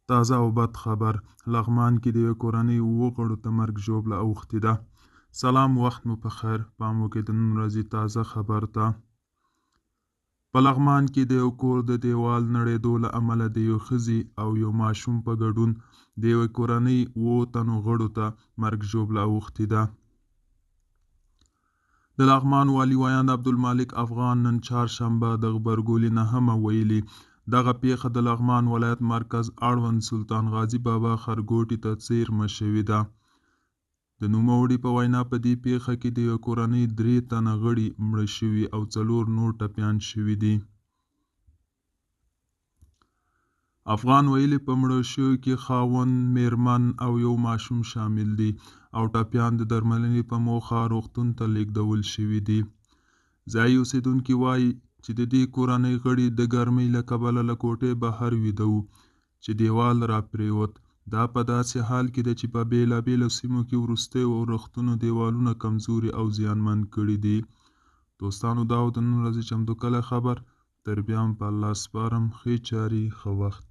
تازه او بد خبر لغمان کې د یوې کورنۍ 7 غړو ته مرګ ژوبله اوښتې ده. سلام، وخت مو په خیر. پام وکړئ د نن ورځې تازه خبر ته. په لغمان کې د یو کور د دیوال نړېدو له امله د یو ښځې او یو ماشوم په ګډون د یوې کورنۍ 7 تنو غړو ته مرګ ژوبله اوښتې ده. د لغمان والي ویاند عبدالمالک افغان نن چهارشنبه د غبرګولي 9 ویلي دغه پیښه د لغمان ولایت مرکز اړوند سلطان غازي بابا ښارګوټي ته څیرمه شوې ده. د نوموړي په وینا په دې پیښه کې د یوې کورنۍ 3 تنه غړي مړه شوي او 4 نور ټپیان شوي دي. افغان ویلي په مړه شویو کې خاوند، میرمن او یو ماشوم شامل دي او ټپیان د درملنې په موخه روغتون ته لیږدول شوي دي. ځایي اوسیدونکي وایي چې د دې کورنۍ غړي د ګرمۍ له کبله له کوټې بهر ویده وو چې دیوال را پریوت. دا په داسې حال کې ده چې په بېلابېلو سیمو کې وروستیو اورښتونو دیوالونه کمزوري او زیانمن کړي دي. دوستانو، دا و د نن ورځې چمتو کلی خبر. تر بیا هم په الله سپارم. ښې چارې، ښه وخت.